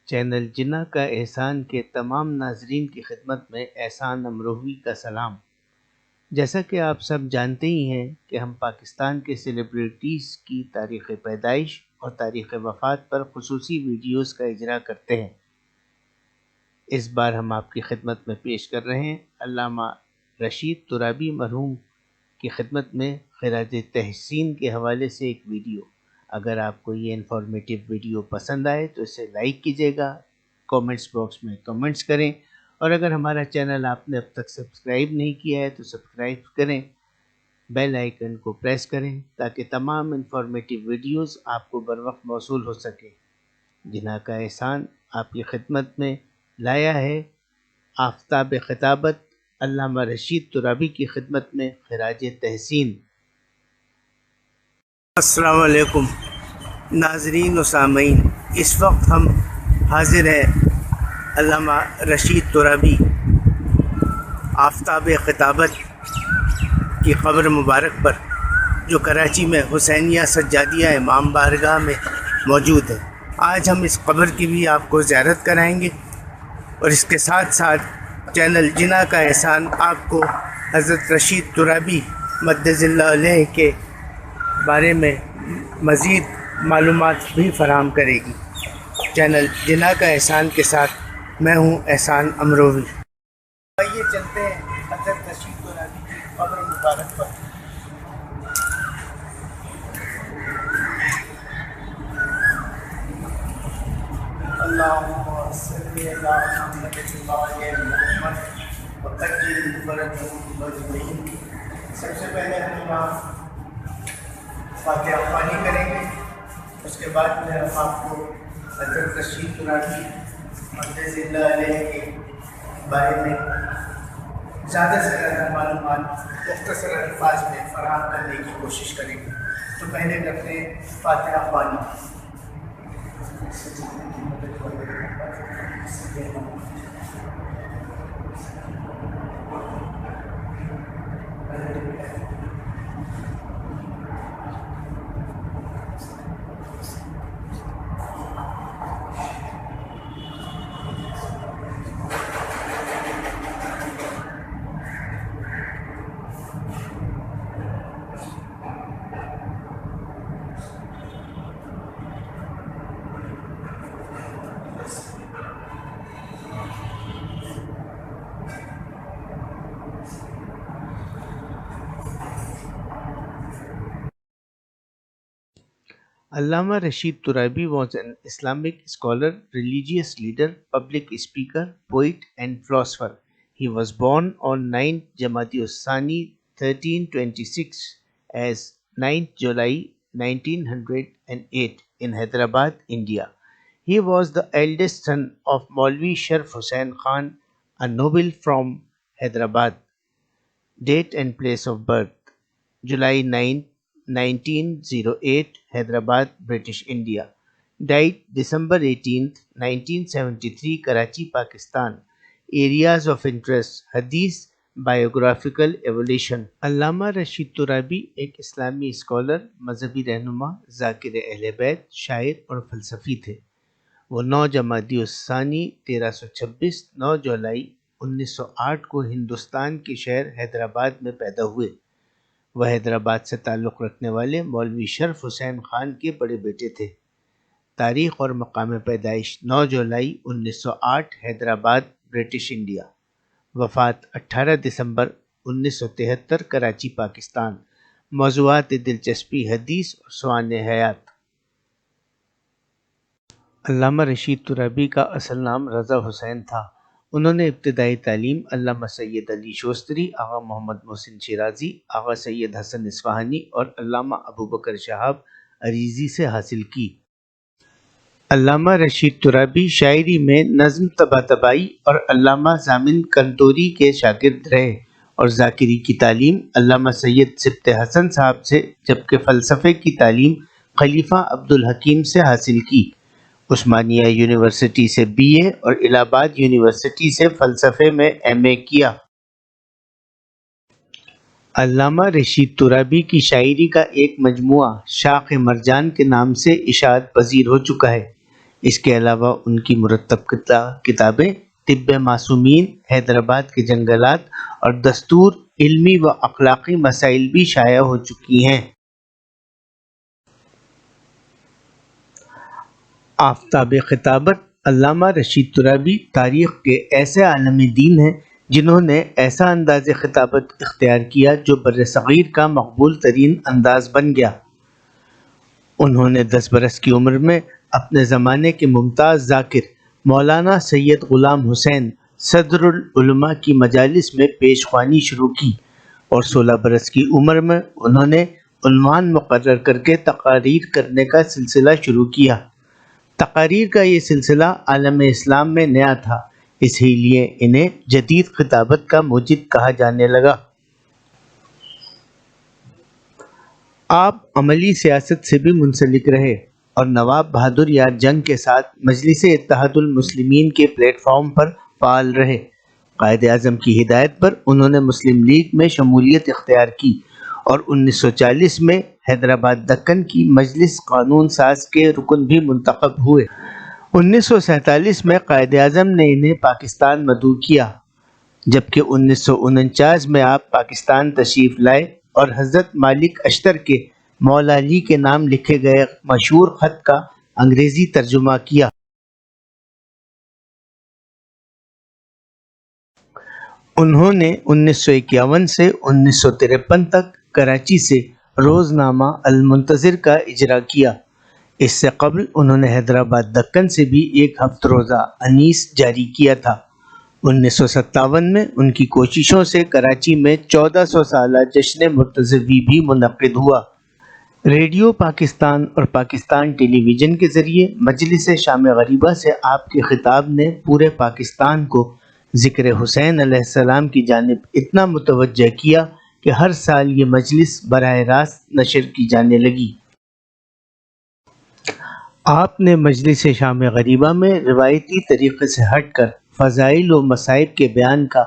Channel جناح کا احسان کے تمام ناظرین کی خدمت میں احسان امروہوی کا سلام۔ جیسا کہ آپ سب جانتے ہی ہیں کہ ہم پاکستان کے سیلیبریٹیز کی تاریخ پیدائش اور تاریخ وفات پر خصوصی ویڈیوز کا اجرا کرتے ہیں۔ اس بار ہم آپ کی خدمت میں پیش کر رہے ہیں علامہ رشید ترابی مرحوم کی خدمت میں خراج تحسین کے حوالے سے ایک ویڈیو۔ اگر آپ کو یہ انفارمیٹیو ویڈیو پسند آئے تو اسے لائک کیجیے گا، کومنٹس باکس میں کمنٹس کریں، اور اگر ہمارا چینل آپ نے اب تک سبسکرائب نہیں کیا ہے تو سبسکرائب کریں، بیل آئیکن کو پریس کریں تاکہ تمام انفارمیٹیو ویڈیوز آپ کو بروقت موصول ہو سکے۔ جناح کا احسان آپ کی خدمت میں لایا ہے آفتاب خطابت علامہ رشید ترابی کی خدمت میں خراج تحسین۔ السلام علیکم ناظرین و سامعین، اس وقت ہم حاضر ہیں علامہ رشید ترابی آفتاب خطابت کی قبر مبارک پر، جو کراچی میں حسینیہ سجادیہ امام بارگاہ میں موجود ہے۔ آج ہم اس قبر کی بھی آپ کو زیارت کرائیں گے، اور اس کے ساتھ ساتھ چینل جناح کا احسان آپ کو حضرت رشید ترابی مدظ اللہ علیہ کے بارے میں مزید معلومات بھی فراہم کرے گی۔ چینل جناح کا احسان کے ساتھ میں ہوں احسان امروہوی۔ آئیے چلتے ہیں حضرت رشید ترابی کی قبر مبارک پر۔ اللہم صلی علی محمد وعلی محمد وقدر فرجہ اجمعین۔ سب سے پہلے ہم فاتحہ خوانی کریں گے، اس کے بعد میں ہم آپ کو حضرت رشید ترابی مدظ اللہ علیہ کے بارے میں زیادہ سے زیادہ معلومات مختصر الفاظ میں فراہم کرنے کی کوشش کریں گے۔ تو پہلے کرتے ہیں فاتحہ خوانی۔ Allama Rashid Turabi was an Islamic scholar, religious leader, public speaker, poet and philosopher. He was born on 9th Jamadi-ul-Thani 1326 as 9th July 1908 in Hyderabad, India. He was the eldest son of Maulvi Sharaf Hussain Khan, a noble from Hyderabad. Date and place of birth: July 9, 1908, Hyderabad, British India. Died December 18, 1973, Karachi, Pakistan. Areas of interest: Hadith, biographical evolution. علامہ رشید ترابی ایک اسلامی scholar, مذہبی رہنما، ذاکر اہل بیت، شاعر اور فلسفی تھے۔ وہ 9 جمادی الثانی 1326 9 جولائی 1908 کو ہندوستان کے شہر حیدرآباد میں پیدا ہوئے۔ وہ حیدرآباد سے تعلق رکھنے والے مولوی شرف حسین خان کے بڑے بیٹے تھے۔ تاریخ اور مقام پیدائش: 9 جولائی 1908، حیدرآباد، برٹش انڈیا۔ وفات 18 دسمبر 1973، کراچی، پاکستان۔ موضوعات دلچسپی: حدیث اور سوانح حیات۔ علامہ رشید ترابی کا اصل نام رضا حسین تھا۔ انہوں نے ابتدائی تعلیم علامہ سید علی شوستری، آغا محمد محسن شیرازی، آغا سید حسن اصفہانی اور علامہ ابوبکر شہاب عریضی سے حاصل کی۔ علامہ رشید ترابی شاعری میں نظم طباطبائی اور علامہ ضامن کنتوری کے شاگرد رہے، اور ذاکری کی تعلیم علامہ سید سبط حسن صاحب سے، جبکہ فلسفے کی تعلیم خلیفہ عبدالحکیم سے حاصل کی۔ عثمانیہ یونیورسٹی سے BA اور الہ آباد یونیورسٹی سے فلسفے میں MA کیا۔ علامہ رشید ترابی کی شاعری کا ایک مجموعہ شاخ مرجان کے نام سے اشاعت پذیر ہو چکا ہے۔ اس کے علاوہ ان کی مرتب کتابیں طب معصومین، حیدرآباد کے جنگلات اور دستور علمی و اخلاقی مسائل بھی شائع ہو چکی ہیں۔ آفتاب خطابت علامہ رشید ترابی تاریخ کے ایسے عالم دین ہیں جنہوں نے ایسا انداز خطابت اختیار کیا جو برصغیر کا مقبول ترین انداز بن گیا۔ انہوں نے 10 برس کی عمر میں اپنے زمانے کے ممتاز ذاکر مولانا سید غلام حسین صدر العلماء کی مجالس میں پیش خوانی شروع کی اور 16 برس کی عمر میں انہوں نے عنوان مقرر کر کے تقاریر کرنے کا سلسلہ شروع کیا۔ تقاریر کا یہ سلسلہ عالم اسلام میں نیا تھا، اسی لیے انہیں جدید خطابت کا موجد کہا جانے لگا۔ آپ عملی سیاست سے بھی منسلک رہے اور نواب بہادر یار جنگ کے ساتھ مجلس اتحاد المسلمین کے پلیٹ فارم پر فعال رہے۔ قائد اعظم کی ہدایت پر انہوں نے مسلم لیگ میں شمولیت اختیار کی اور 1940 میں حیدرآباد دکن کی مجلس قانون ساز کے رکن بھی منتخب ہوئے۔ 1947 میں قائد اعظم نے انہیں پاکستان مدعو کیا، جبکہ 1949 میں آپ پاکستان تشریف لائے اور حضرت مالک اشتر کے مولا علی کے نام لکھے گئے مشہور خط کا انگریزی ترجمہ کیا۔ انہوں نے 1951 سے 1953 تک کراچی سے روزنامہ المنتظر کا اجرا کیا۔ اس سے قبل انہوں نے حیدرآباد دکن سے بھی ایک ہفت روزہ انیس جاری کیا تھا۔ 1957 میں ان کی کوششوں سے کراچی میں 1400 سالہ جشن مرتضوی بھی منعقد ہوا۔ ریڈیو پاکستان اور پاکستان ٹیلی ویژن کے ذریعے مجلس شام غریبہ سے آپ کے خطاب نے پورے پاکستان کو ذکر حسین علیہ السلام کی جانب اتنا متوجہ کیا کہ ہر سال یہ مجلس براہ راست نشر کی جانے لگی۔ آپ نے مجلس شام غریبہ میں روایتی طریقے سے ہٹ کر فضائل و مصائب کے بیان کا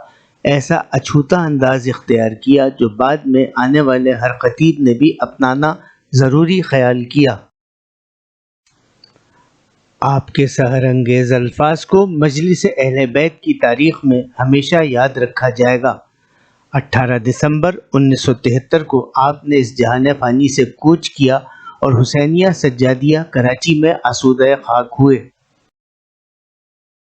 ایسا اچھوتا انداز اختیار کیا جو بعد میں آنے والے ہر خطیب نے بھی اپنانا ضروری خیال کیا۔ آپ کے سحر انگیز الفاظ کو مجلس اہل بیت کی تاریخ میں ہمیشہ یاد رکھا جائے گا۔ 18 دسمبر 1973 کو آپ نے اس جہان فانی سے کوچ کیا اور حسینیہ سجادیہ کراچی میں آسودہ خاک ہوئے۔